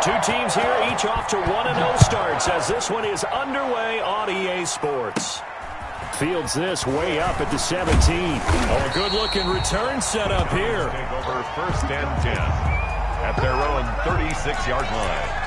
Two teams here, each off to 1-0 starts as this one is underway on EA Sports. Fields this way up at the 17. Oh, a good-looking return set up here. Take over 1st and 10 at their own 36-yard line.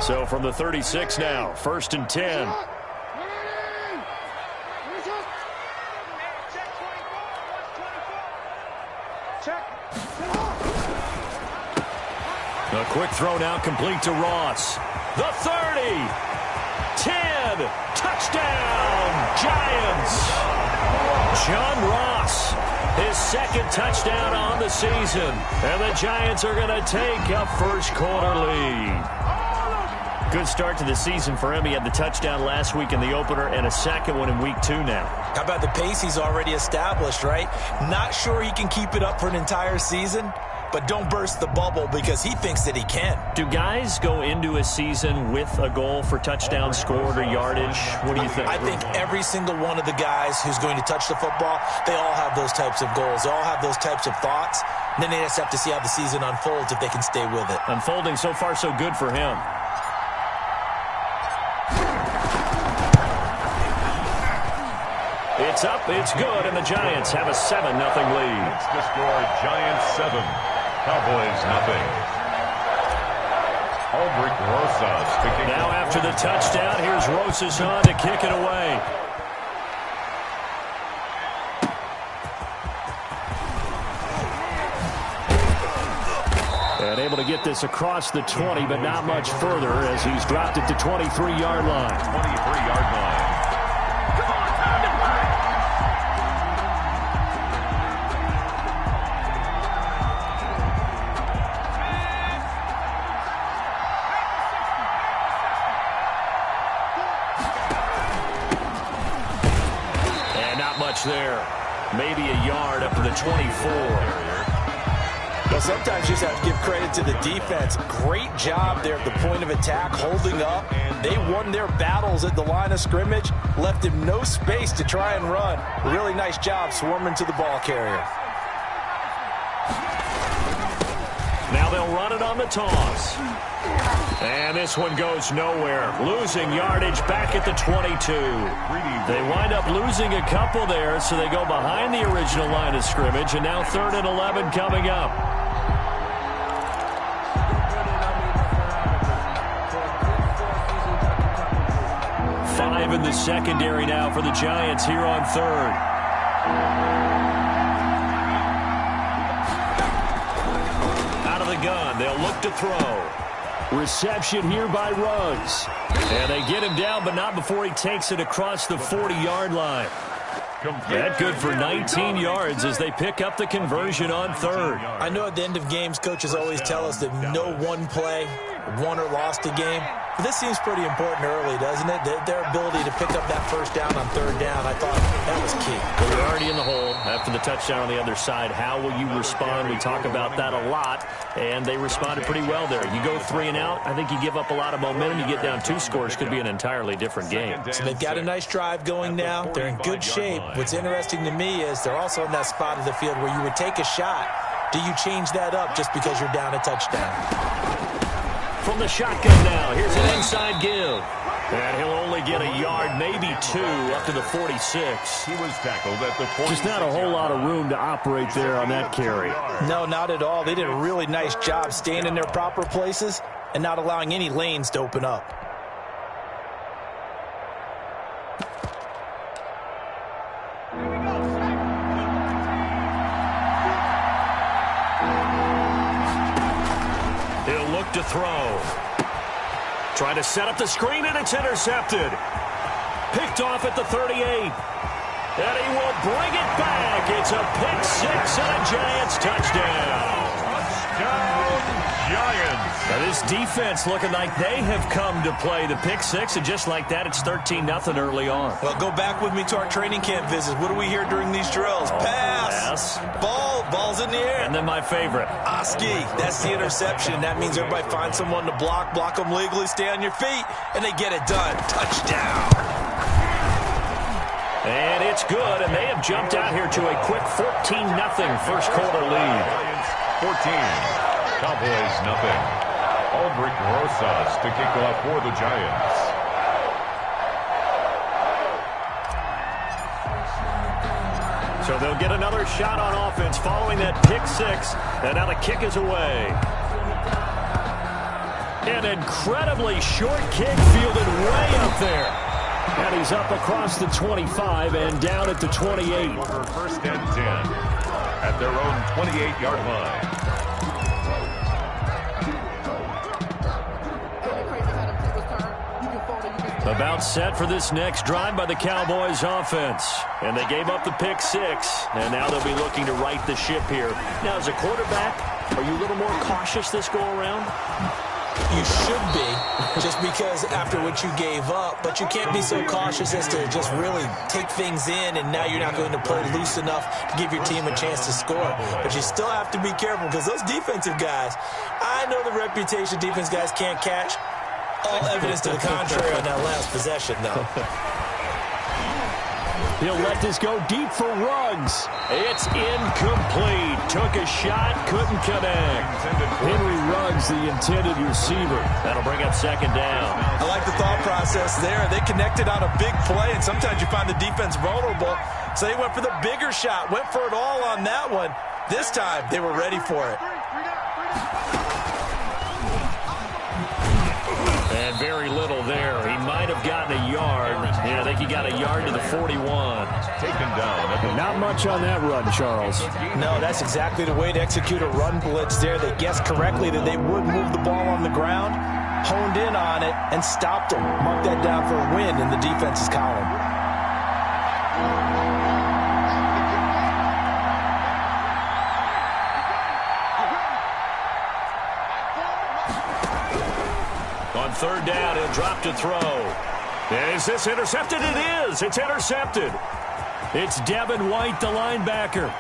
So from the 36 now, 1st and 10. A quick throw now complete to Ross. The 30. 10. Touchdown, Giants. John Ross, his 2nd touchdown on the season. And the Giants are going to take a first-quarter lead. Good start to the season for him. He had the touchdown last week in the opener and a 2nd one in week 2 now. How about the pace he's already established, right? Not sure he can keep it up for an entire season, but don't burst the bubble because he thinks that he can. Do guys go into a season with a goal for touchdown scored or yardage? What do you think? I think every single one of the guys who's going to touch the football, they all have those types of goals. They all have those types of thoughts. And then they just have to see how the season unfolds if they can stay with it. Unfolding so far so good for him. It's up, it's good, and the Giants have a 7-0 lead. It's the score, Giants 7, Cowboys 0. Aldrich Rosas picking now after the touchdown, here's Rosas on to kick it away. And able to get this across the 20, but not much further as he's dropped it to 23-yard line. 23-yard line. There, maybe a yard up to the 24. Well, sometimes you just have to give credit to the defense. Great job there at the point of attack, holding up. They won their battles at the line of scrimmage, left him no space to try and run. Really nice job swarming to the ball carrier. Now they'll run it on the toss. And this one goes nowhere. Losing yardage back at the 22. They wind up losing a couple there, so they go behind the original line of scrimmage, and now 3rd and 11 coming up. Five in the secondary now for the Giants here on 3rd. Out of the gun, they'll look to throw. Reception here by Ruggs. And they get him down, but not before he takes it across the 40-yard line. That good for 19 yards as they pick up the conversion on 3rd. I know at the end of games, coaches always tell us that no one play won or lost a game. But this seems pretty important early, doesn't it? Their ability to pick up that first down on 3rd down, I thought that was key. Well, you're already in the hole after the touchdown on the other side. How will you respond? We talk about that a lot, and they responded pretty well there. You go 3 and out, I think you give up a lot of momentum. You get down 2 scores, could be an entirely different game. So they've got a nice drive going now. They're in good shape. What's interesting to me is they're also in that spot of the field where you would take a shot. Do you change that up just because you're down a touchdown? From the shotgun now, here's an inside give. And he'll only get a yard, maybe 2, up to the 46. He was tackled at the 46. Just not a whole lot of room to operate there on that carry. No, not at all. They did a really nice job staying in their proper places and not allowing any lanes to open up. He'll look to throw. Trying to set up the screen, and it's intercepted. Picked off at the 38. And he will bring it back. It's a pick 6 and a Giants touchdown. Touchdown, Giants. Now this defense looking like they have come to play the pick six, and just like that, it's 13-0 early on. Well, go back with me to our training camp visits. What do we hear during these drills? Pass. Ball's in the air. And then my favorite. Oski, that's the interception. That means everybody finds someone to block them legally, stay on your feet, and they get it done. Touchdown. And it's good, and they have jumped out here to a quick 14-0 first quarter lead. 14, Cowboys nothing. Aldrich Rosas to kick off for the Giants. So they'll get another shot on offense following that pick six, and now the kick is away. An incredibly short kick fielded way up there. And he's up across the 25 and down at the 28. First and 10 at their own 28-yard line. About set for this next drive by the Cowboys offense. And they gave up the pick six, and now they'll be looking to right the ship here. Now, as a quarterback, are you a little more cautious this go-around? You should be, just because after what you gave up, but you can't be so cautious as to just really take things in, and now you're not going to play loose enough to give your team a chance to score. But you still have to be careful, because those defensive guys, I know the reputation defense guys can't catch. All evidence to the contrary on that last possession, though. He'll let this go deep for Ruggs. It's incomplete. Took a shot, couldn't connect. Henry Ruggs, the intended receiver. That'll bring up second down. I like the thought process there. They connected on a big play, and sometimes you find the defense vulnerable. So they went for the bigger shot, went for it all on that one. This time, they were ready for it. And very little there. He might have gotten a yard. Yeah, I think he got a yard to the 41. Taken down. Not much on that run, Charles. No, that's exactly the way to execute a run blitz there. They guessed correctly that they would move the ball on the ground, honed in on it, and stopped them. Mark that down for a win in the defense's column. On third down, he'll drop to throw. Is this intercepted? It is. It's intercepted. It's Devin White, the linebacker.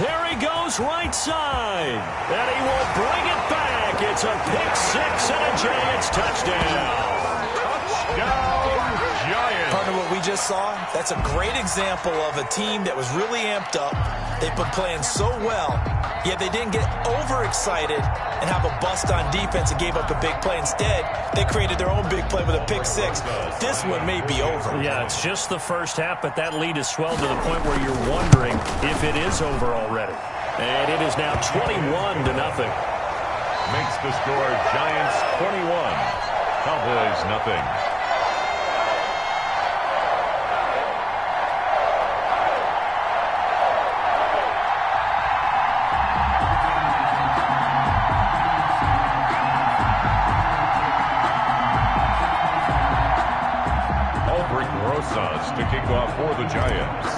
There he goes, right side. And he will bring it back. It's a pick six and a Giants touchdown. Touchdown, Giants. Partner, what we just saw, that's a great example of a team that was really amped up. They've been playing so well, yet they didn't get overexcited and have a bust on defense and gave up a big play. Instead, they created their own big play with a pick six. This one may be over. Yeah, it's just the first half, but that lead has swelled to the point where you're wondering if it is over already. And it is now 21-0. Makes the score Giants 21, Cowboys nothing. To kick off for the Giants.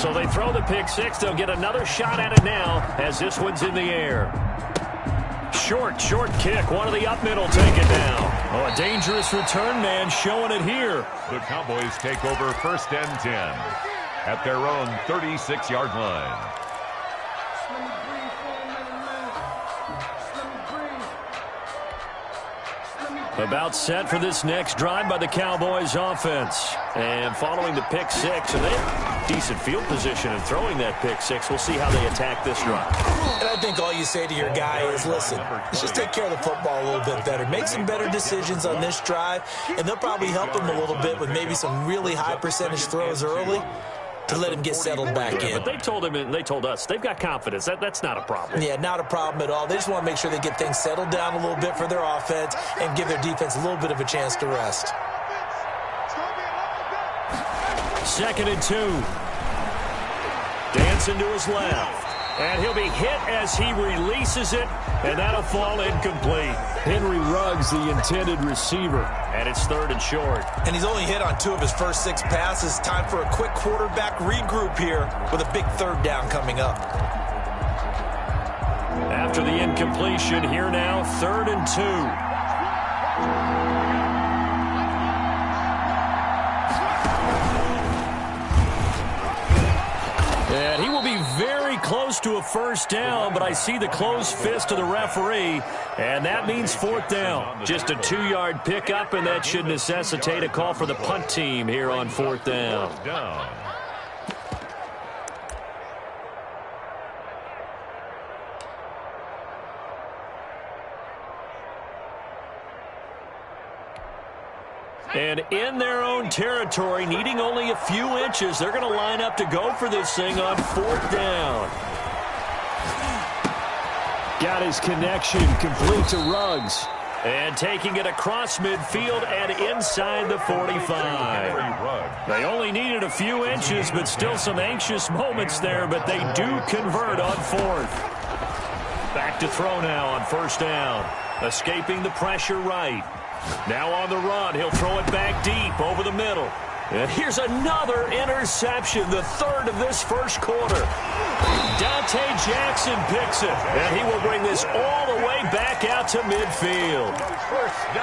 So they throw the pick six. They'll get another shot at it now as this one's in the air. Short kick. One of the up middle take it down. Oh, a dangerous return man showing it here. The Cowboys take over first and 10 at their own 36-yard line. About set for this next drive by the Cowboys offense. And following the pick six, and they have decent field position in throwing that pick six. We'll see how they attack this drive. And I think all you say to your guy is, listen, let's just take care of the football a little bit better. Make some better decisions on this drive, and they'll probably help him a little bit with maybe some really high percentage throws early to let him get settled back in. But they told him and they told us they've got confidence. That's not a problem. Yeah, not a problem at all. They just want to make sure they get things settled down a little bit for their offense and give their defense a little bit of a chance to rest. 2nd and 2. Dancing to his left. And he'll be hit as he releases it, and that'll fall incomplete. Henry Ruggs, the intended receiver, and it's 3rd and short. And he's only hit on 2 of his first 6 passes. Time for a quick quarterback regroup here with a big 3rd down coming up. After the incompletion, here now, 3rd and 2. And he will be very close to a first down, but I see the closed fist of the referee, and that means 4th down. Just a 2-yard pickup, and that should necessitate a call for the punt team here on 4th down. And in their own territory, needing only a few inches, they're going to line up to go for this thing on 4th down. Got his connection complete to Ruggs. And taking it across midfield and inside the 45. They only needed a few inches, but still some anxious moments there, but they do convert on 4th. Back to throw now on 1st down. Escaping the pressure right. Now on the run, he'll throw it back deep over the middle. And here's another interception, the 3rd of this first quarter. Dante Jackson picks it, and he will bring this all the way back out to midfield.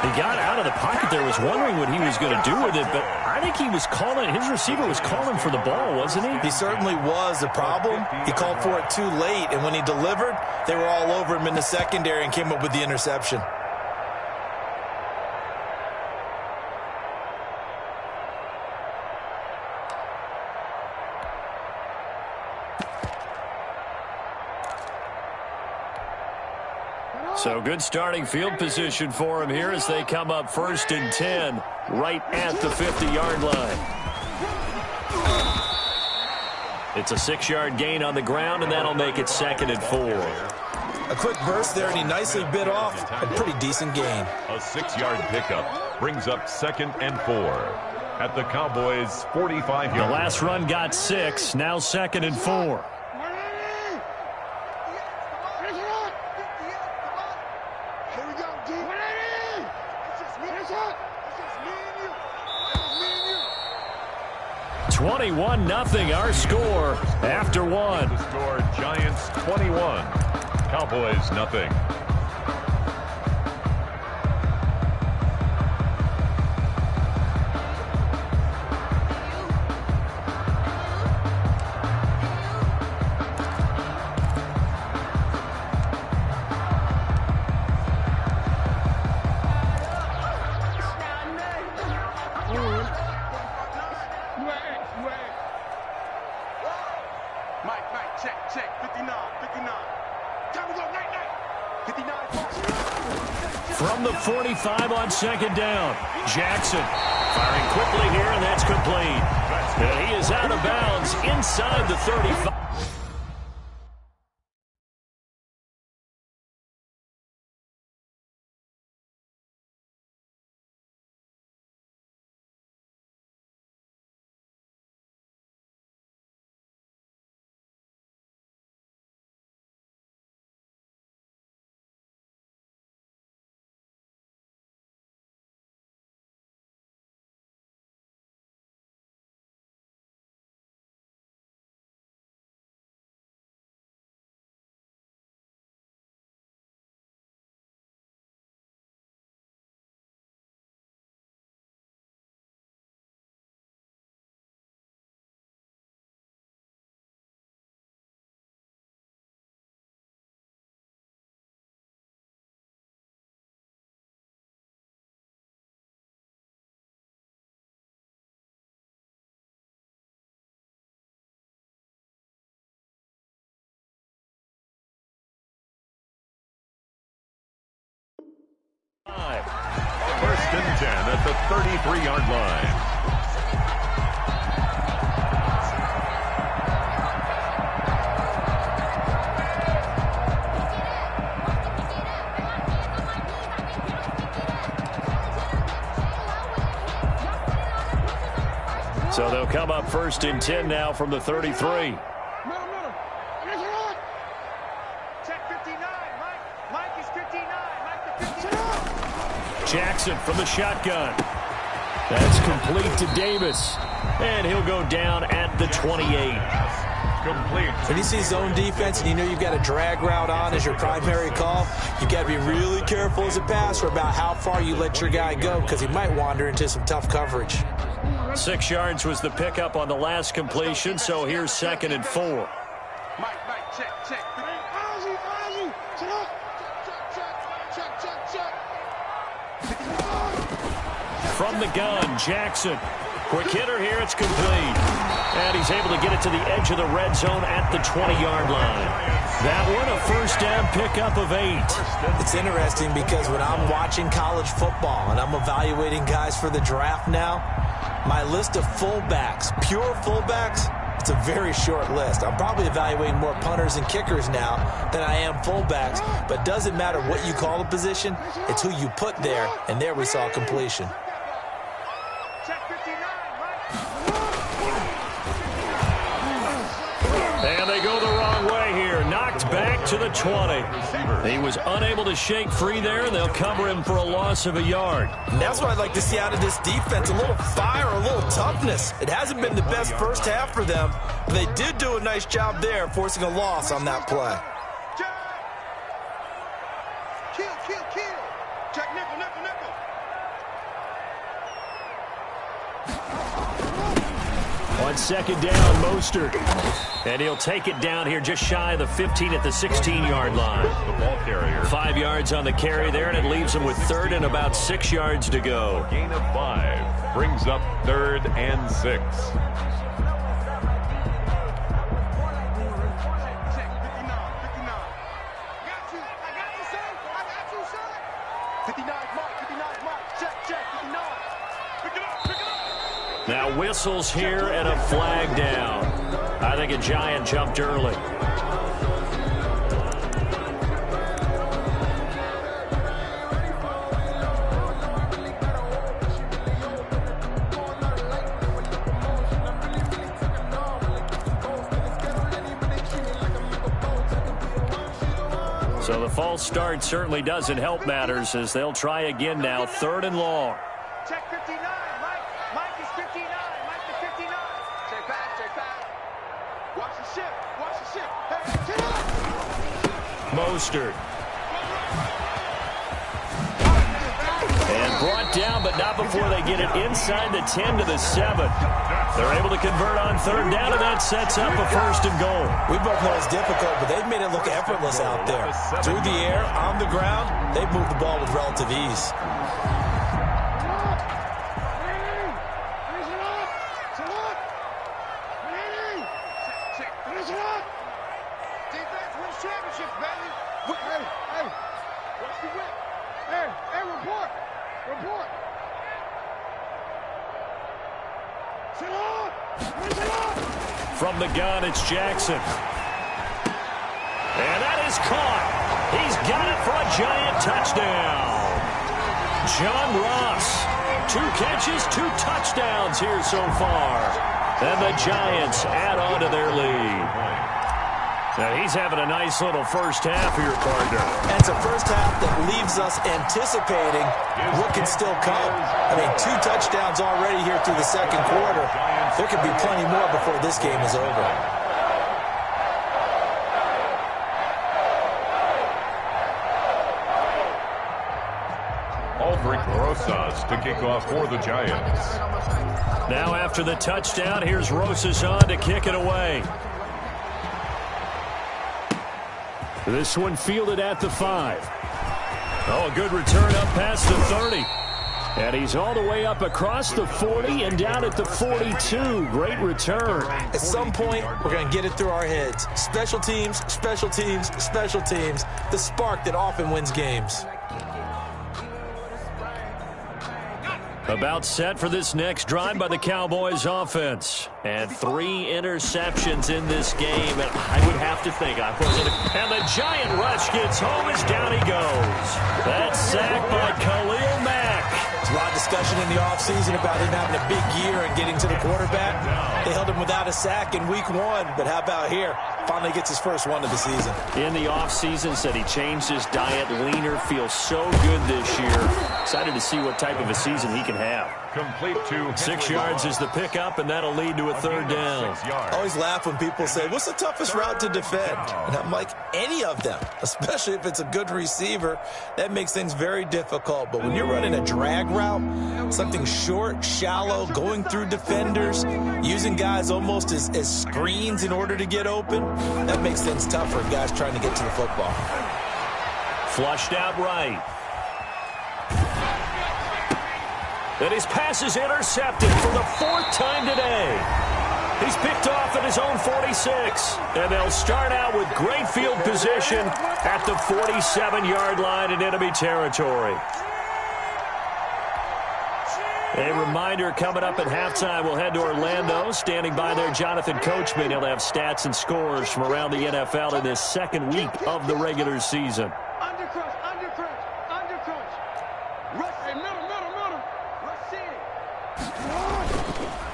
He got out of the pocket there, was wondering what he was going to do with it, but I think he was calling, his receiver was calling for the ball, wasn't he? He certainly was. The problem, he called for it too late, and when he delivered, they were all over him in the secondary and came up with the interception. So good starting field position for him here as they come up 1st and 10 right at the 50-yard line. It's a 6-yard gain on the ground, and that'll make it 2nd and 4. A quick burst there, and he nicely bit off a pretty decent gain. A 6-yard pickup brings up 2nd and 4 at the Cowboys' 45-yard line. The last run got 6, now 2nd and 4. Here we go, D. It's just me. It's just me and you. It's just me and you. 21-0 our score after 1. The score, Giants 21, Cowboys nothing. From the 45 on 2nd down, Jackson firing quickly here, and that's complete. And he is out of bounds inside the 35. First and 10 at the 33-yard line. So they'll come up 1st and 10 now from the 33. Jackson from the shotgun. That's complete to Davis. And he'll go down at the 28. complete. When you see zone defense and you know you've got a drag route on as your primary call, you've got to be really careful as a passer about how far you let your guy go because he might wander into some tough coverage. 6 yards was the pickup on the last completion, so here's 2nd and 4. Mike, check. Ozzy, check up. Check. From the gun, Jackson. Quick hitter here, it's complete. And he's able to get it to the edge of the red zone at the 20-yard line. That one, a first down pickup of 8. It's interesting because when I'm watching college football and I'm evaluating guys for the draft now, my list of fullbacks, pure fullbacks, it's a very short list. I'm probably evaluating more punters and kickers now than I am fullbacks, but it doesn't matter what you call the position, it's who you put there, and there we saw completion. And they go the wrong way here. Knocked back to the 20. He was unable to shake free there, and they'll cover him for a loss of a yard. And that's what I'd like to see out of this defense, a little fire, a little toughness. It hasn't been the best first half for them, but they did do a nice job there, forcing a loss on that play. Kill. Check nickel. On 2nd down, Mostert. And he'll take it down here just shy of the 15 at the 16-yard line. The ball carrier. 5 yards on the carry there, and it leaves him with 3rd and about 6 yards to go. Gain of 5 brings up 3rd and 6. Check, 59. I got you, son. 59, Mark. Check, 59. Pick it up. Now whistles here and a flag down. I think a Giant jumped early. So the false start certainly doesn't help matters as they'll try again now. 3rd and long. Check 59. Mike is 59. Mike is 59. Check back. Watch the ship. Hey, get up. Mostert. And brought down, but not before they get it inside the 10 to the 7. They're able to convert on 3rd down, and that sets up a 1st and goal. We both know it's difficult, but they've made it look effortless out there. Through the air, on the ground, they've moved the ball with relative ease. Defense wins championships, baby. Hey, what's the whip? Hey, report. Sit up. From the gun, it's Jackson. And that is caught. He's got it for a Giant touchdown. John Ross, 2 catches, 2 touchdowns here so far. And the Giants add on to their lead. Now he's having a nice little first half here, partner. And it's a first half that leaves us anticipating what can still come. I mean, 2 touchdowns already here through the 2nd quarter. There could be plenty more before this game is over. Aldrich Rosas to kick off for the Giants. Now after the touchdown, here's Rosas on to kick it away. This one fielded at the 5. Oh, a good return up past the 30. And he's all the way up across the 40 and down at the 42. Great return. At some point, we're going to get it through our heads. Special teams. The spark that often wins games. About set for this next drive by the Cowboys offense. And 3 interceptions in this game. And I would have to think I wasn't. And the Giant rush gets home as down he goes. That's sacked by Khalil Mack. There's a lot of discussion in the offseason about him having a big year and getting to the quarterback. They held him without a sack in week 1, but how about here? finally gets his first one of the season. In the offseason, said he changed his diet, leaner, feels so good this year. Excited to see what type of a season he can have. Complete to 6 yards is the pickup, and that'll lead to a third down. I always laugh when people say, what's the toughest route to defend? And I'm like, any of them, especially if it's a good receiver. That makes things very difficult. But when you're running a drag route, something short, shallow, going through defenders, using guys almost as screens in order to get open, that makes things tough for guys trying to get to the football. Flushed out right. And his pass is intercepted for the 4th time today. He's picked off at his own 46. And they'll start out with great field position at the 47-yard line in enemy territory. A reminder coming up at halftime, we'll head to Orlando. Standing by there, Jonathan Coachman. He'll have stats and scores from around the NFL in this second week of the regular season. Undercrunch, undercrunch, undercrunch. Rush, hey, middle. Rush it.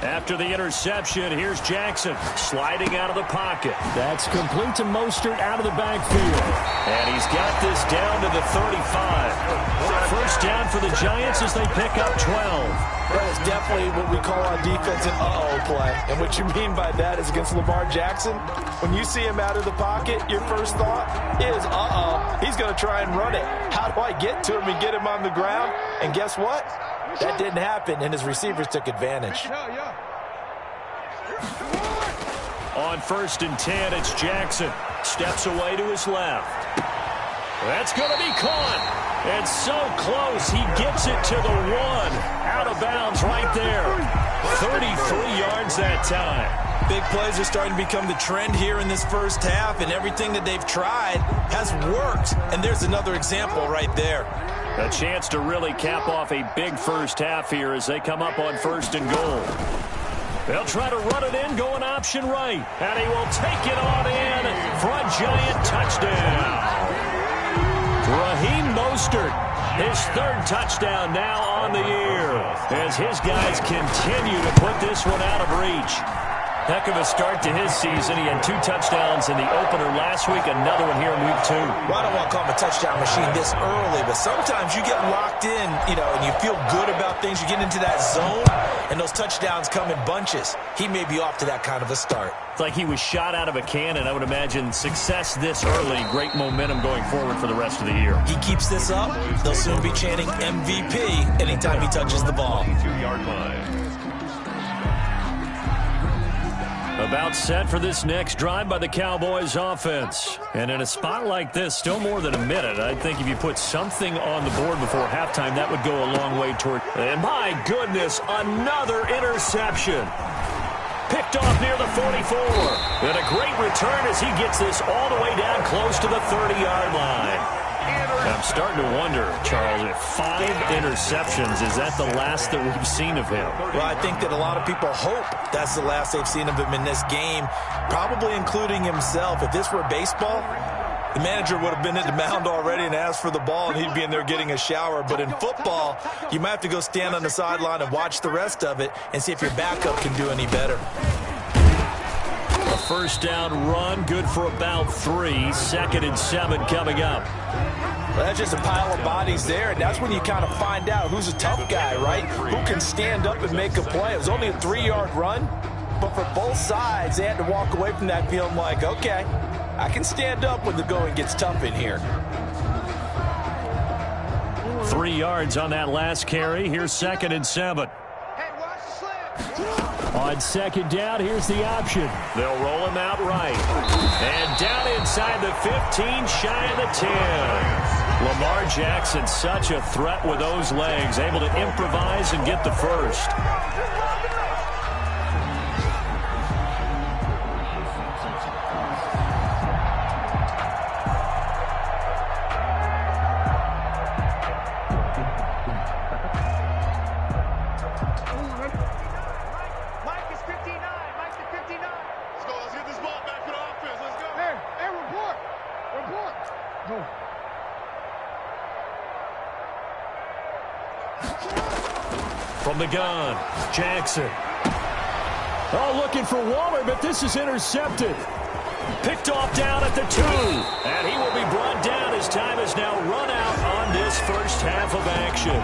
After the interception, here's Jackson sliding out of the pocket. That's complete to Mostert out of the backfield. And he's got this down to the 35. First down for the Giants as they pick up 12. That is definitely what we call on defense an uh-oh play. And what you mean by that is against Lamar Jackson, when you see him out of the pocket, your first thought is, uh-oh, he's going to try and run it. How do I get to him and get him on the ground? And guess what? That didn't happen, and his receivers took advantage. On 1st and 10, it's Jackson. Steps away to his left. That's going to be caught. And so close, he gets it to the 1. Out of bounds right there. 33 yards that time. Big plays are starting to become the trend here in this first half, and everything that they've tried has worked. And there's another example right there. A chance to really cap off a big first half here as they come up on 1st and goal. They'll try to run it in, going option right. And he will take it on in for a Giant touchdown. Raheem Mostert, his 3rd touchdown now on the year as his guys continue to put this one out of reach. Heck of a start to his season. He had 2 touchdowns in the opener last week, another one here in week 2. Well, I don't want to call him a touchdown machine this early, but sometimes you get locked in, and you feel good about things. You get into that zone, and those touchdowns come in bunches. He may be off to that kind of a start. It's like he was shot out of a cannon. I would imagine success this early, great momentum going forward for the rest of the year. He keeps this up, they'll soon be chanting MVP anytime he touches the ball. 2-yard line. About set for this next drive by the Cowboys offense. And in a spot like this, still more than a minute. I think if you put something on the board before halftime, that would go a long way toward. And my goodness, another interception. Picked off near the 44. And a great return as he gets this all the way down close to the 30-yard line. I'm starting to wonder, Charles, if 5 interceptions, is that the last that we've seen of him? Well, I think that a lot of people hope that's the last they've seen of him in this game, probably including himself. If this were baseball, the manager would have been at the mound already and asked for the ball, and he'd be in there getting a shower. But in football, you might have to go stand on the sideline and watch the rest of it and see if your backup can do any better. A first down run, good for about 3. 2nd and 7 coming up. Well, that's just a pile of bodies there, and that's when you kind of find out who's a tough guy, right? Who can stand up and make a play. It was only a 3-yard run, but for both sides, they had to walk away from that feeling like, okay, I can stand up when the going gets tough in here. 3 yards on that last carry. Here's 2nd and 7. Hey, watch the slam. On 2nd down, here's the option. They'll roll him out right. And down inside the 15, shy of the 10. Lamar Jackson, such a threat with those legs, able to improvise and get the first. Mike is 59. Mike is 59. Let's go. Let's get this ball back to the offense. Let's go. Hey, report. Report. Go. From the gun, Jackson. Oh, looking for Waller, but this is intercepted. Picked off down at the 2. And he will be brought down. His time is now run out on this first half of action.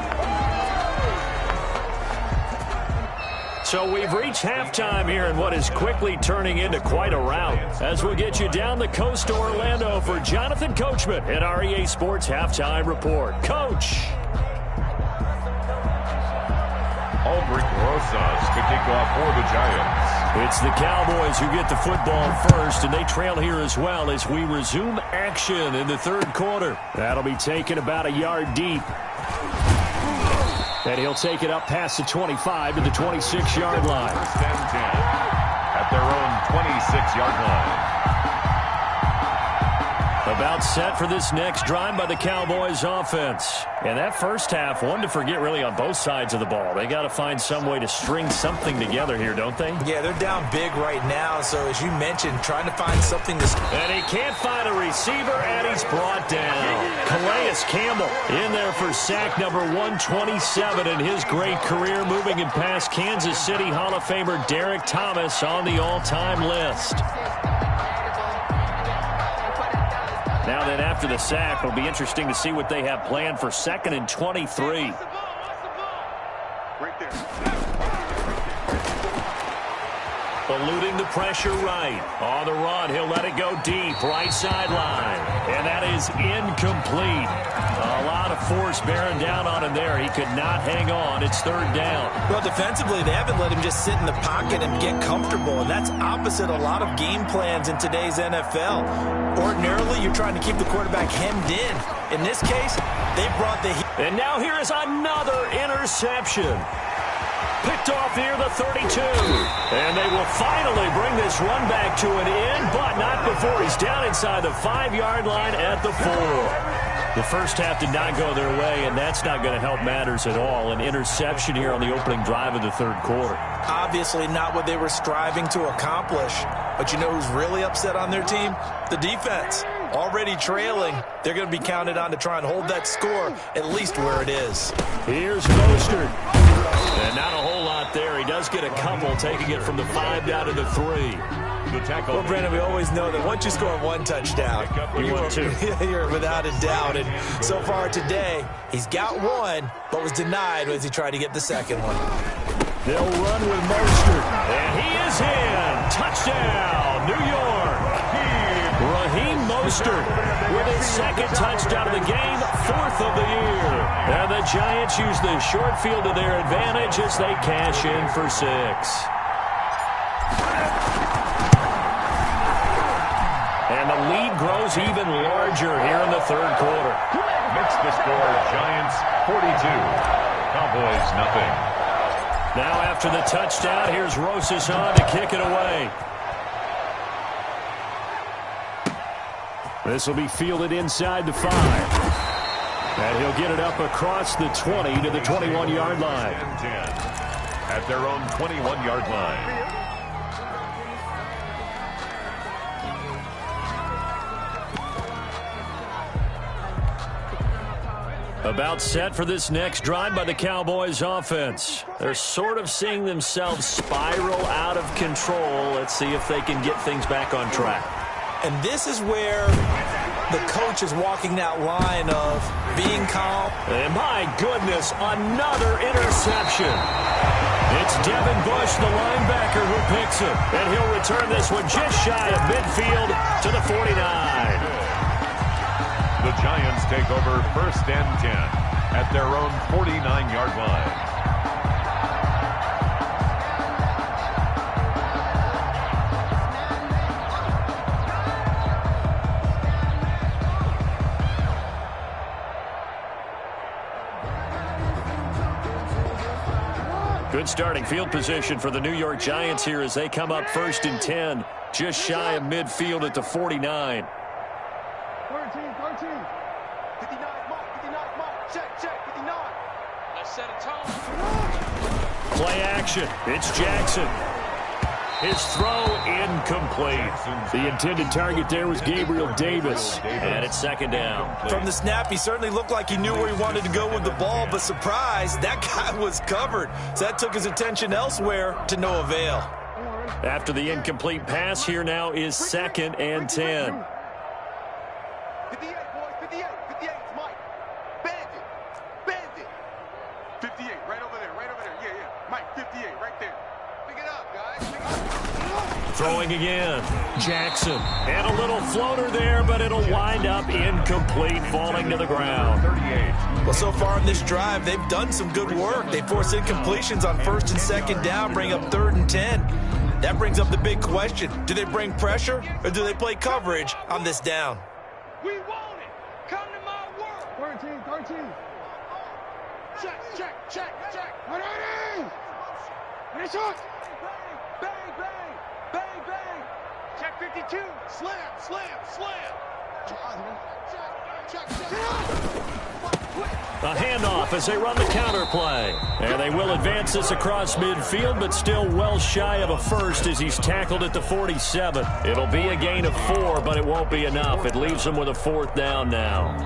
So we've reached halftime here in what is quickly turning into quite a rout. As we'll get you down the coast to Orlando for Jonathan Coachman at our EA Sports Halftime Report. Coach. Aldrich Rosas to kick off for the Giants. It's the Cowboys who get the football first, and they trail here as well as we resume action in the third quarter. That'll be taken about a yard deep. And he'll take it up past the 25 to the 26-yard line. First and 10 at their own 26-yard line. About set for this next drive by the Cowboys offense. And that first half, one to forget really on both sides of the ball. They got to find some way to string something together here, don't they? Yeah, they're down big right now. So as you mentioned, trying to find something to... And he can't find a receiver, and he's brought down. Calais Campbell in there for sack number 127 in his great career, moving and past Kansas City Hall of Famer Derek Thomas on the all-time list. Now then, after the sack, it'll be interesting to see what they have planned for 2nd and 23. Eluding the pressure right. On the run, he'll let it go deep, right sideline. And that is incomplete. A lot of force bearing down on him there. He could not hang on. It's 3rd down. Well, defensively, they haven't let him just sit in the pocket and get comfortable, and that's opposite a lot of game plans in today's NFL. Ordinarily, you're trying to keep the quarterback hemmed in. In this case, they brought the heat. And now here is another interception. Picked off near the 32. And they will finally bring this run back to an end, but not before he's down inside the 5-yard line at the 4. The first half did not go their way, and that's not going to help matters at all. An interception here on the opening drive of the third quarter. Obviously not what they were striving to accomplish. But you know who's really upset on their team? The defense. Already trailing. They're going to be counted on to try and hold that score at least where it is. Here's Mostert. And not a whole lot there. He does get a couple, taking it from the 5 down to the 3. The tackle. Well, Brandon, we always know that once you score one touchdown, you're without a doubt. And so far today, he's got one, but was denied as he tried to get the second one. They'll run with Mostert. And he is in. Touchdown, New York. Raheem Mostert with his 2nd touchdown of the game, 4th of the year. And the Giants use the short field to their advantage as they cash in for 6. And the lead grows even larger here in the third quarter. Makes the score Giants 42. Cowboys nothing. Now after the touchdown, here's Rosas on to kick it away. This will be fielded inside the 5. And he'll get it up across the 20 to the 21-yard line. 10 at their own 21-yard line. About set for this next drive by the Cowboys offense. They're sort of seeing themselves spiral out of control. Let's see if they can get things back on track. And this is where the coach is walking that line of being calm. And my goodness, another interception. It's Devin Bush, the linebacker, who picks it. And he'll return this one just shy of midfield to the 49. The Giants take over 1st and 10 at their own 49-yard line. Good starting field position for the New York Giants here as they come up 1st and 10, just shy of midfield at the 49. 13, 59, Mike, check, 59. Let's set a tone. Play action. It's Jackson. His throw incomplete. The intended target there was Gabriel Davis. And it's 2nd down. From the snap, he certainly looked like he knew where he wanted to go with the ball, but surprise, that guy was covered. So that took his attention elsewhere to no avail. After the incomplete pass, here now is 2nd and 10. 58, boys, 58, 58, it's Mike. Bandit, bandit. 58, right over there, yeah, yeah. Mike, 58, right there. Pick it up, guys, pick it up. Throwing again, Jackson. And a little floater there, but it'll wind up incomplete, falling to the ground. 38. Well, so far in this drive, they've done some good work. They force incompletions on 1st and 2nd down, bring up 3rd and 10. That brings up the big question. Do they bring pressure, or do they play coverage on this down? We want it. Come to my work. 13. Check. What are they? Bang. Check 52. Slam. Check. A handoff as they run the counter play. And they will advance this across midfield, but still well shy of a first as he's tackled at the 47. It'll be a gain of 4, but it won't be enough. It leaves them with a 4th down now.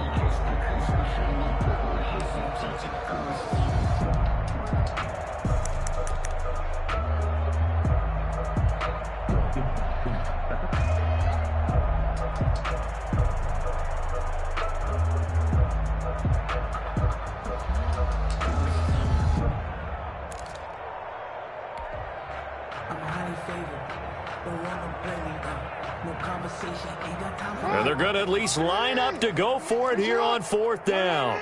And they're going to at least line up to go for it here on 4th down.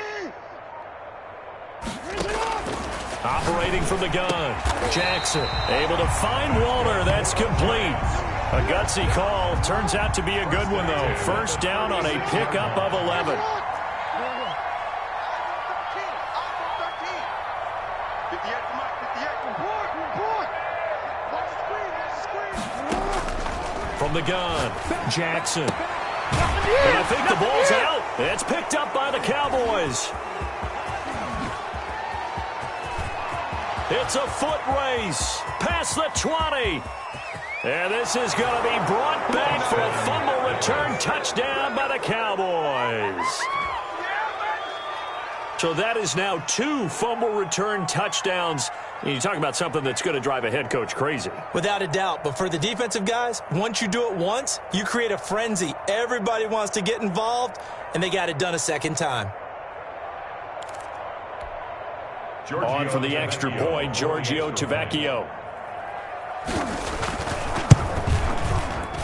Operating from the gun, Jackson able to find Walter. That's complete. A gutsy call. Turns out to be a good one, though. 1st down on a pickup of 11. 58 to Mike, 58. Report. Watch the screen. From the gun, Jackson. And I think the ball's out. It's picked up by the Cowboys. It's a foot race past the 20. And this is going to be brought back for a fumble return touchdown by the Cowboys. So that is now 2 fumble return touchdowns. You talk about something that's going to drive a head coach crazy. Without a doubt. But for the defensive guys, once you do it once, you create a frenzy. Everybody wants to get involved, and they got it done a 2nd time. On for the extra point, Giorgio Tavecchio.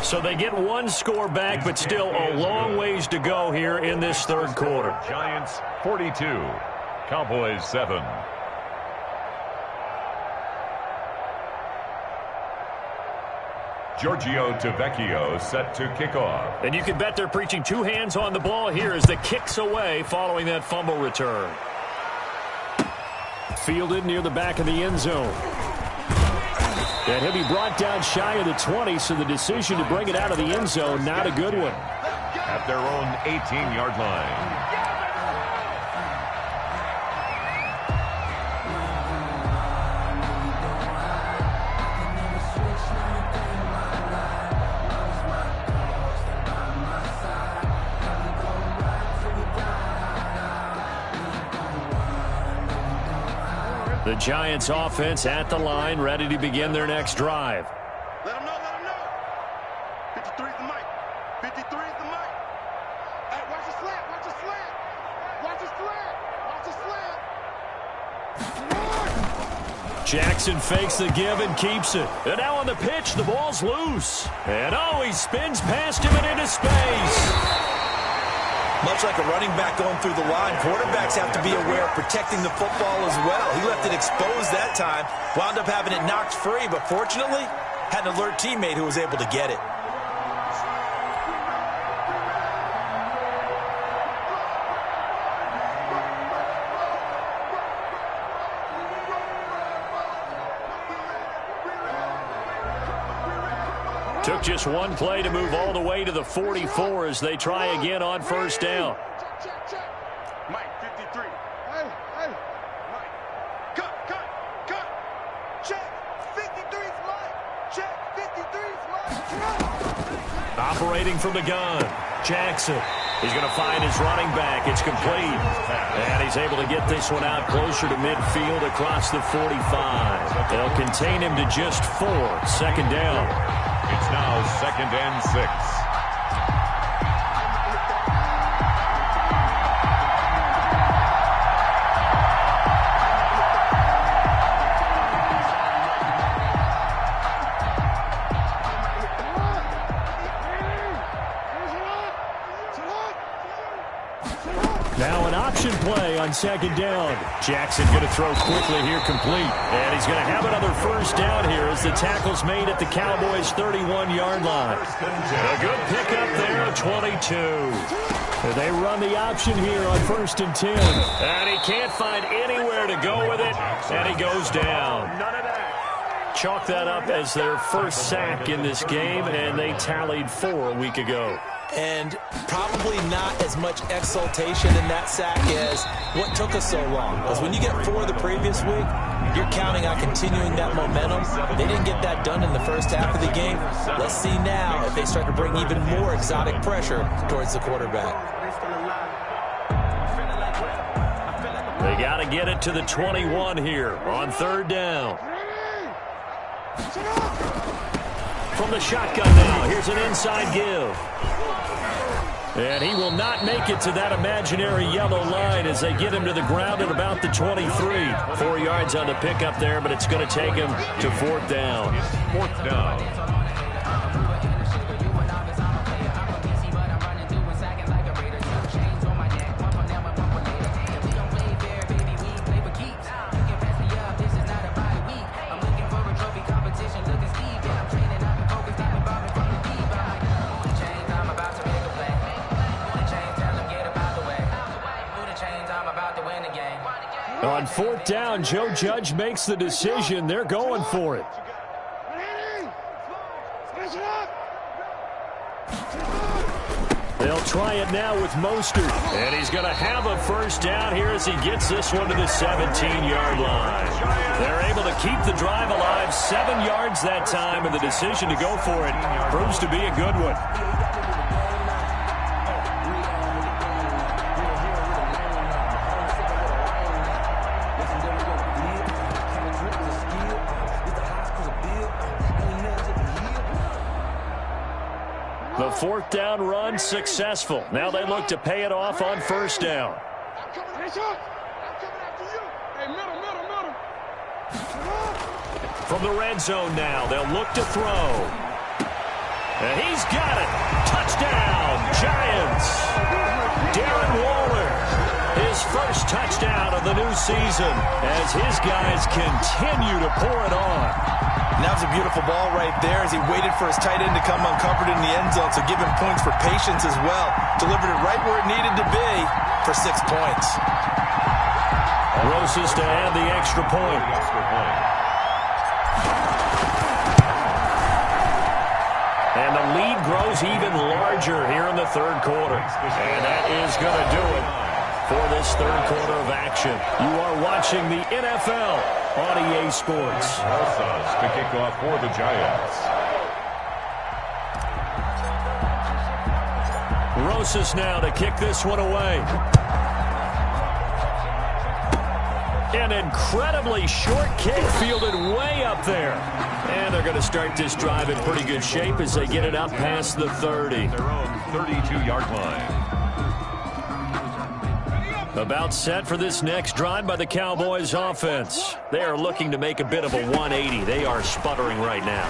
So they get 1 score back, but still a long ways to go here in this 3rd quarter. Giants 42, Cowboys 7. Giorgio Tavecchio set to kick off. And you can bet they're preaching 2 hands on the ball here as the kick's away following that fumble return. Fielded near the back of the end zone. And he'll be brought down shy of the 20, so the decision to bring it out of the end zone, not a good one. At their own 18-yard line. The Giants offense at the line, ready to begin their next drive. Let him know. 53 is the mic. 53 is the mic. Hey, watch the slant. Jackson fakes the give and keeps it. And now on the pitch, the ball's loose. And he spins past him and into space. Much like a running back going through the line, quarterbacks have to be aware of protecting the football as well. He left it exposed that time, wound up having it knocked free, but fortunately, had an alert teammate who was able to get it. Took just 1 play to move all the way to the 44 as they try again on 1st down. Check. Mike, 53. Hey. Mike. Cut. Check. 53's Mike. Check. 53's Mike. Operating from the gun, Jackson. He's going to find his running back. It's complete. And he's able to get this one out closer to midfield across the 45. They'll contain him to just 4. Second down. It's now 2nd and 6. Now an option play on 2nd down. Jackson going to throw quickly here, complete. And he's going to have another first down here as the tackle's made at the Cowboys' 31-yard line. A good pickup there at 22. And they run the option here on 1st and 10. And he can't find anywhere to go with it, and he goes down. Chalk that up as their first sack in this game, and they tallied 4 a week ago. And probably not as much exultation in that sack as what took us so long. Because when you get 4 the previous week, you're counting on continuing that momentum. They didn't get that done in the first half of the game. Let's see now if they start to bring even more exotic pressure towards the quarterback. They got to get it to the 21 here on 3rd down. From the shotgun now, here's an inside give. And he will not make it to that imaginary yellow line as they get him to the ground at about the 23. 4 yards on the pickup there, but it's going to take him to 4th down. 4th down. On 4th down, Joe Judge makes the decision. They're going for it. They'll try it now with Mostert. And he's going to have a first down here as he gets this one to the 17-yard line. They're able to keep the drive alive 7 yards that time, and the decision to go for it proves to be a good one. The 4th down run successful. Now they look to pay it off on 1st down. From the red zone now, they'll look to throw. And he's got it. Touchdown, Giants. Darren Waller, his first touchdown of the new season as his guys continue to pour it on. And that was a beautiful ball right there as he waited for his tight end to come uncovered in the end zone, so give him points for patience as well. Delivered it right where it needed to be for 6 points. Rosas to add the extra point. And the lead grows even larger here in the 3rd quarter. And that is going to do it for this 3rd quarter of action. You are watching the NFL on EA Sports. Rosas to kick off for the Giants. Rosas now to kick this one away. An incredibly short kick fielded way up there. And they're going to start this drive in pretty good shape as they get it up past the 30. Their own 32-yard line. About set for this next drive by the Cowboys offense. They are looking to make a bit of a 180. They are sputtering right now.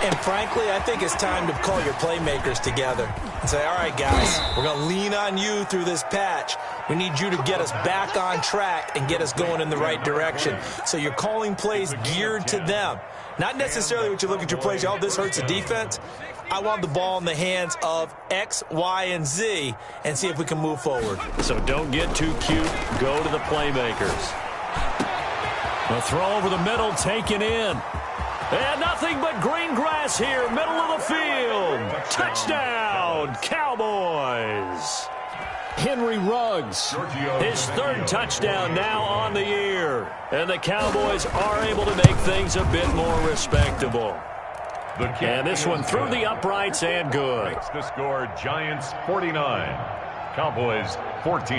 And frankly, I think it's time to call your playmakers together and say, all right, guys, we're going to lean on you through this patch. We need you to get us back on track and get us going in the right direction. So you're calling plays geared to them. Not necessarily what you look at your plays, oh, this hurts the defense. I want the ball in the hands of X, Y, and Z and see if we can move forward. So don't get too cute. Go to the playmakers. The throw over the middle taken in. And nothing but green grass here, middle of the field. Touchdown, Cowboys. Henry Ruggs, his 3rd touchdown now on the year. And the Cowboys are able to make things a bit more respectable. And this one through the uprights and good. Makes the score Giants 49. Cowboys 14.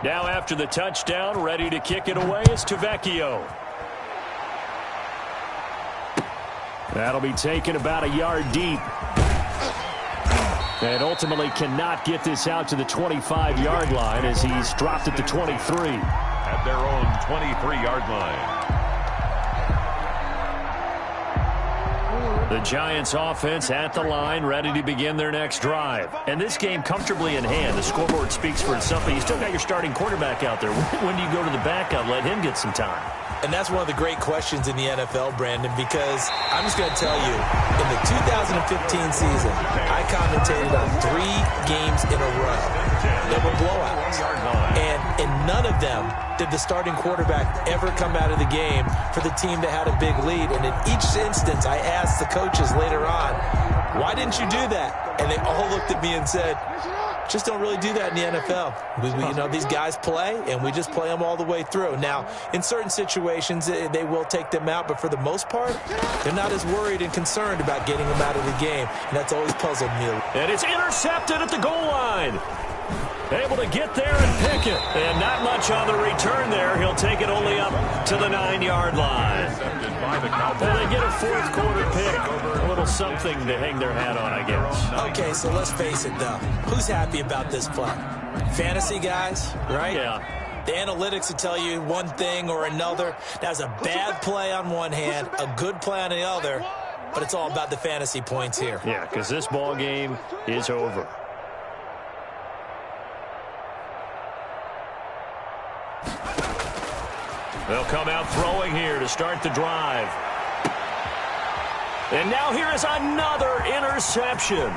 Now after the touchdown, ready to kick it away is Tavecchio. That'll be taken about a yard deep. And ultimately cannot get this out to the 25-yard line as he's dropped at the 23. At their own 23-yard line. The Giants offense at the line, ready to begin their next drive. And this game comfortably in hand. The scoreboard speaks for itself, but you still got your starting quarterback out there. When do you go to the backup, let him get some time? And that's one of the great questions in the NFL, Brandon, because I'm just going to tell you, in the 2015 season, I commentated on 3 games in a row. They were blowouts. And in none of them did the starting quarterback ever come out of the game for the team that had a big lead. And in each instance, I asked the coaches later on, why didn't you do that? And they all looked at me and said, just don't really do that in the NFL. These guys play, and we just play them all the way through. Now, in certain situations, they will take them out, but for the most part, they're not as worried and concerned about getting them out of the game, and that's always puzzled me. And it's intercepted at the goal line. Able to get there and pick it. And not much on the return there. He'll take it only up to the 9-yard line. And they get a fourth quarter pick. A little something to hang their hat on, I guess. Okay, so let's face it, though. Who's happy about this play? Fantasy guys, right? Yeah. The analytics will tell you one thing or another. That's a bad play on one hand, a good play on the other. But it's all about the fantasy points here. Yeah, because this ball game is over. They'll come out throwing here to start the drive. And now here is another interception.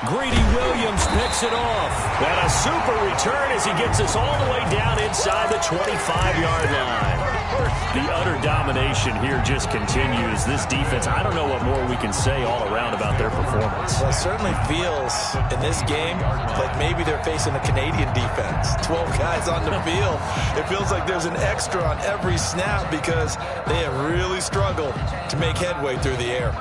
Greedy Williams picks it off. And a super return as he gets us all the way down inside the 25-yard line. The utter domination here just continues. This defense, I don't know what more we can say all around about their performance. Well, it certainly feels in this game like maybe they're facing a Canadian defense. 12 guys on the field. It feels like there's an extra on every snap because they have really struggled to make headway through the air.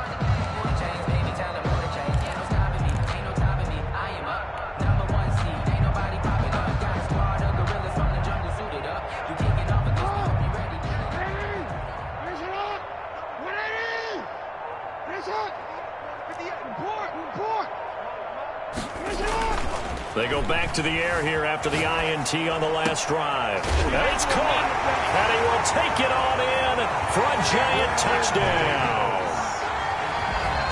They go back to the air here after the INT on the last drive. And it's caught. And he will take it on in for a Giant touchdown.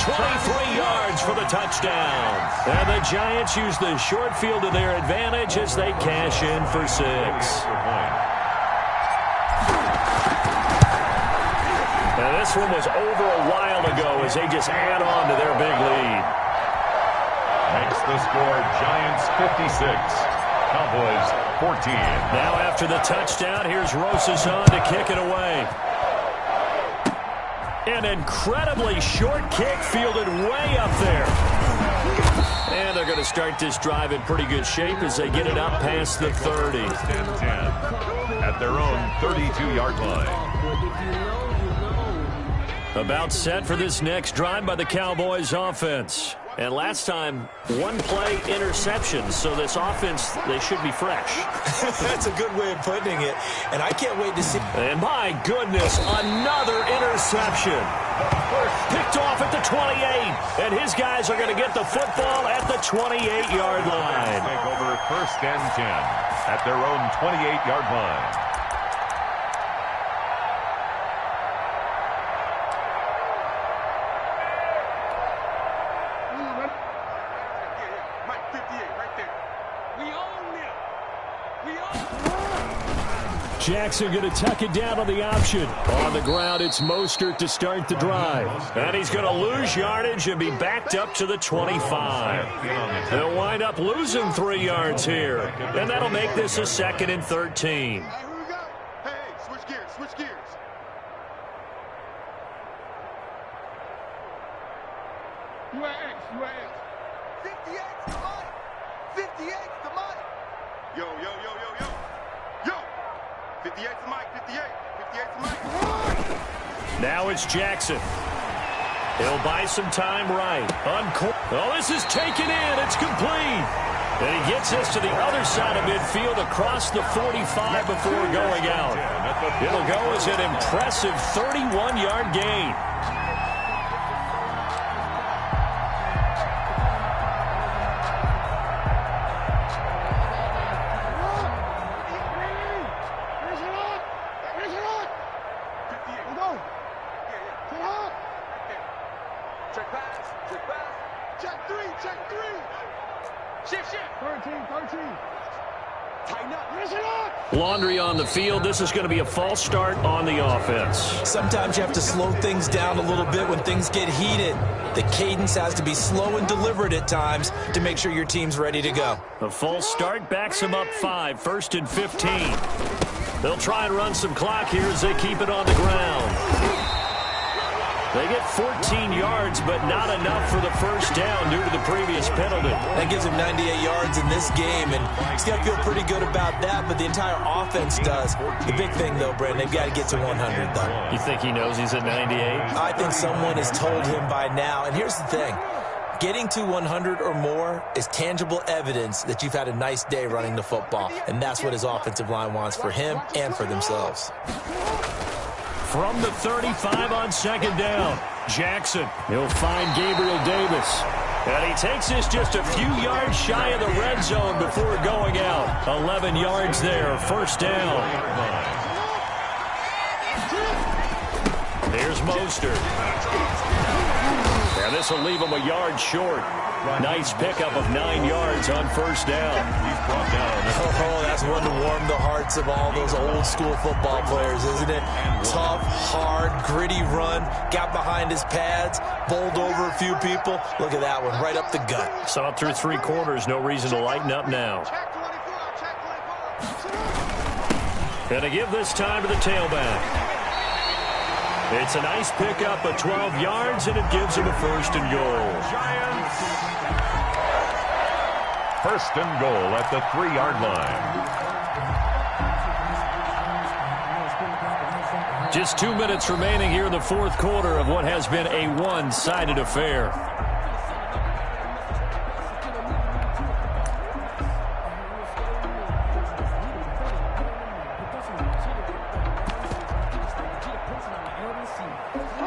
23 yards for the touchdown. And the Giants use the short field to their advantage as they cash in for 6. And this one was over a while ago as they just add on to their big lead. Makes the score Giants 56, Cowboys 14. Now after the touchdown, here's Rosazon to kick it away. An incredibly short kick fielded way up there. And they're going to start this drive in pretty good shape as they get it up past the 30. 10-10 at their own 32-yard line. About set for this next drive by the Cowboys offense. And last time, one play interception. So this offense, they should be fresh. That's a good way of putting it. And I can't wait to see. And my goodness, another interception. Picked off at the 28. And his guys are going to get the football at the 28-yard line. Take over 1st and 10 at their own 28-yard line. Jackson going to tuck it down on the option. On the ground, it's Mostert to start the drive. And he's going to lose yardage and be backed up to the 25. They'll wind up losing 3 yards here. And that'll make this a 2nd and 13. Hey, who we got? Hey, switch gears, switch gears. UAX. 58's the money. 58's the money. Yo. 58's the mic, 58's the mic. Now it's Jackson. He'll buy some time right. Oh, this is taken in. It's complete. And he gets this to the other side of midfield across the 45 before going out. It'll go as an impressive 31-yard gain. Laundry on the field. This is going to be a false start on the offense. Sometimes you have to slow things down a little bit when things get heated. The cadence has to be slow and deliberate at times to make sure your team's ready to go. A false start backs him up 5, 1st and 15. They'll try and run some clock here as they keep it on the ground. They get 14 yards, but not enough for the first down due to the previous penalty. That gives him 98 yards in this game, and he's got to feel pretty good about that, but the entire offense does. The big thing, though, Brandon, they've got to get to 100, though. You think he knows he's at 98? I think someone has told him by now, and here's the thing. Getting to 100 or more is tangible evidence that you've had a nice day running the football, and that's what his offensive line wants for him and for themselves. From the 35 on 2nd down, Jackson. He'll find Gabriel Davis. And he takes this just a few yards shy of the red zone before going out. 11 yards there, 1st down. Here's Mostert. And this will leave him a yard short. Nice pickup of 9 yards on 1st down. He's brought down. Oh, that's one to warm the hearts of all those old school football players, isn't it? Tough, hard, gritty run. Got behind his pads, bowled over a few people. Look at that one, right up the gut. Saw it through 3 quarters. No reason to lighten up now. And to give this time to the tailback. It's a nice pickup of 12 yards, and it gives him a 1st and goal. Giants. 1st and goal at the 3-yard line. Just 2 minutes remaining here in the 4th quarter of what has been a one-sided affair.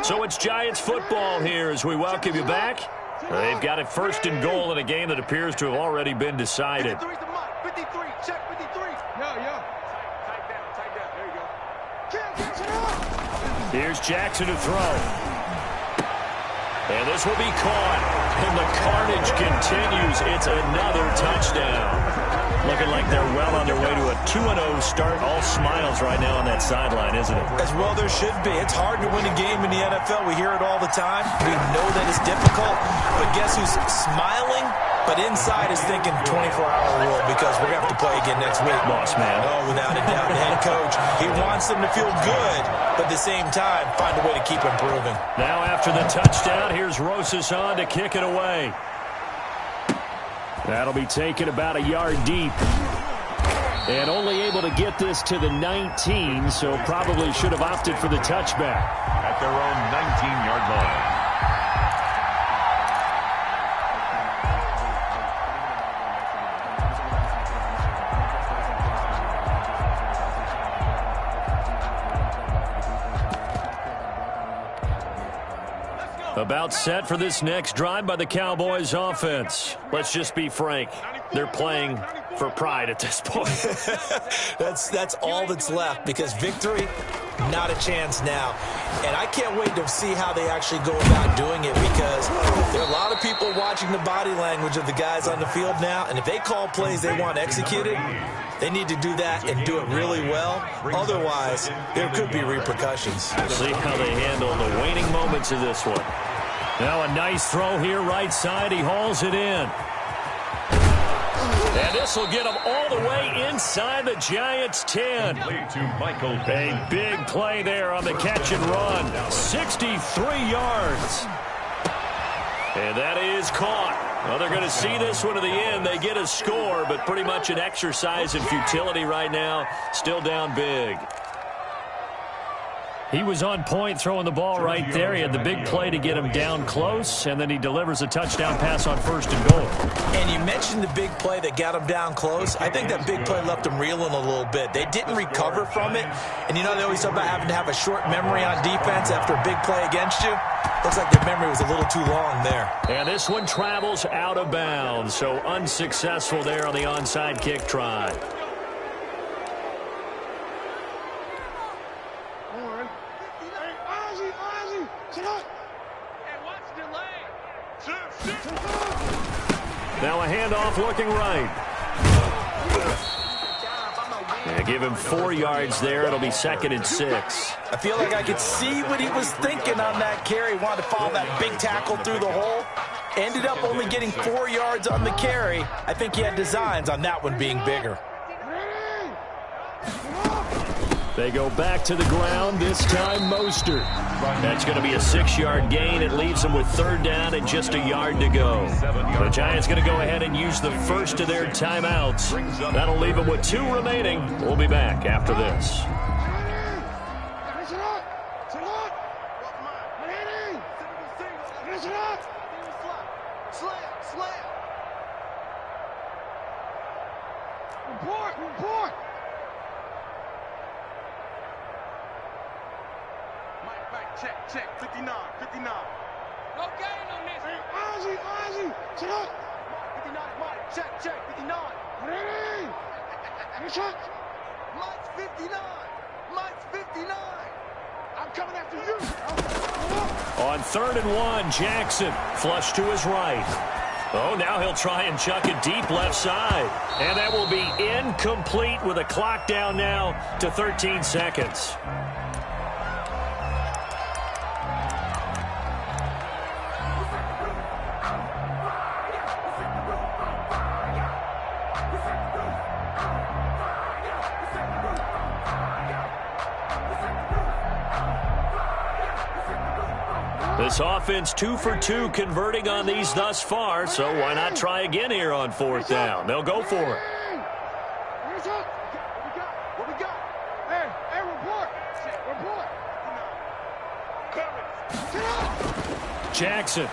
So it's Giants football here as we welcome you back. They've got it 1st and goal in a game that appears to have already been decided. 53, check 53. Yeah. Tight down. There you go. Here's Jackson to throw. And this will be caught. And the carnage continues. It's another touchdown. Looking like they're well on their way to a 2-0 start. All smiles right now on that sideline, isn't it? As well there should be. It's hard to win a game in the NFL. We hear it all the time. We know that it's difficult. But guess who's smiling? But inside is thinking 24-hour rule because we're going to have to play again next week. Boss man. Oh, without a doubt. The head coach, he wants them to feel good, but at the same time, find a way to keep improving. Now after the touchdown, here's Rosas on to kick it away. That'll be taken about a yard deep. And only able to get this to the 19, so probably should have opted for the touchback. At their own 19-yard line. About set for this next drive by the Cowboys offense. Let's just be frank. They're playing for pride at this point. That's all that's left because victory, not a chance now. And I can't wait to see how they actually go about doing it because there are a lot of people watching the body language of the guys on the field now. And if they call plays they want executed, they need to do that and do it really well. Otherwise, there could be repercussions. We'll see how they handle the waning moments of this one. Now a nice throw here right side. He hauls it in. And this will get him all the way inside the Giants' 10. To Michael A big play there on the catch and run. 63 yards. And that is caught. Well, they're going to see this one to the end. They get a score, but pretty much an exercise in futility right now. Still down big. He was on point throwing the ball right there. He had the big play to get him down close, and then he delivers a touchdown pass on 1st and goal. And you mentioned the big play that got him down close. I think that big play left him reeling a little bit. They didn't recover from it. And you know, they always talk about having to have a short memory on defense after a big play against you. Looks like their memory was a little too long there. And this one travels out of bounds, so unsuccessful there on the onside kick try. Now a handoff looking right. Yeah, give him 4 yards there. It'll be 2nd and 6. I feel like I could see what he was thinking on that carry. Wanted to follow that big tackle through the hole. Ended up only getting 4 yards on the carry. I think he had designs on that one being bigger. They go back to the ground, this time Mostert. That's going to be a 6-yard gain. It leaves them with 3rd down and just a yard to go. The Giants going to go ahead and use the first of their timeouts. That'll leave them with 2 remaining. We'll be back after this. Check, 59. No gain on this. Hey, Ozzy, sit up. 59, Mike, check, 59. Ready? Check. Mike's 59. I'm coming after you. On 3rd and 1, Jackson flush to his right. Oh, now he'll try and chuck it deep left side. And that will be incomplete with a clock down now to 13 seconds. This offense 2 for 2 converting on these thus far, so why not try again here on 4th down? They'll go for it. What we got? Hey, report. Jackson.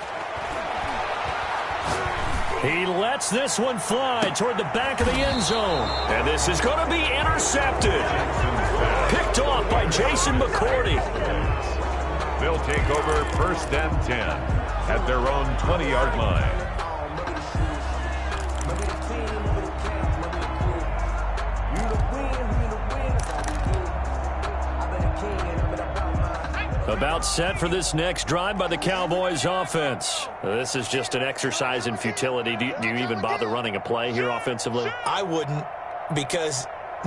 He lets this one fly toward the back of the end zone. And this is going to be intercepted. Picked off by Jason McCourty. They'll take over 1st and 10 at their own 20-yard line. About set for this next drive by the Cowboys offense. This is just an exercise in futility. Do you even bother running a play here offensively? I wouldn't, because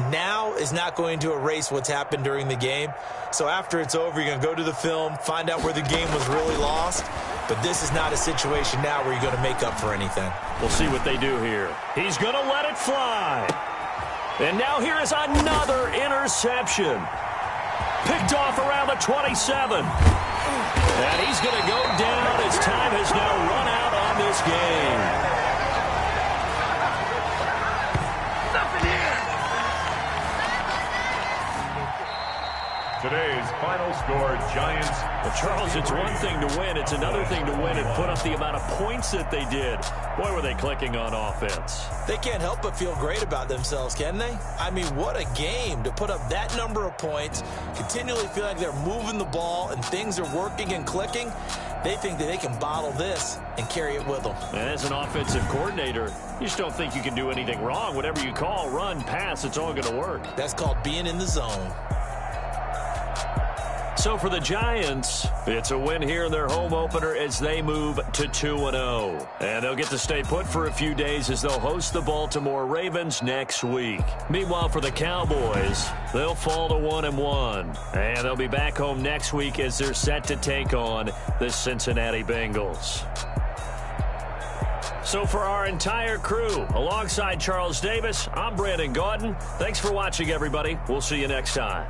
now is not going to erase what's happened during the game. So after it's over, you're going to go to the film, find out where the game was really lost. But this is not a situation now where you're going to make up for anything. We'll see what they do here. He's going to let it fly. And now here is another interception. Picked off around the 27. And he's going to go down as time has now run out on this game. Today's final score, Giants. Well, Charles, it's one thing to win. It's another thing to win and put up the amount of points that they did. Boy, were they clicking on offense. They can't help but feel great about themselves, can they? I mean, what a game to put up that number of points, continually feel like they're moving the ball and things are working and clicking. They think that they can bottle this and carry it with them. And as an offensive coordinator, you just don't think you can do anything wrong. Whatever you call, run, pass, it's all going to work. That's called being in the zone. So for the Giants, it's a win here in their home opener as they move to 2-0. And they'll get to stay put for a few days as they'll host the Baltimore Ravens next week. Meanwhile, for the Cowboys, they'll fall to 1-1. And they'll be back home next week as they're set to take on the Cincinnati Bengals. So for our entire crew, alongside Charles Davis, I'm Brandon Gaudin. Thanks for watching, everybody. We'll see you next time.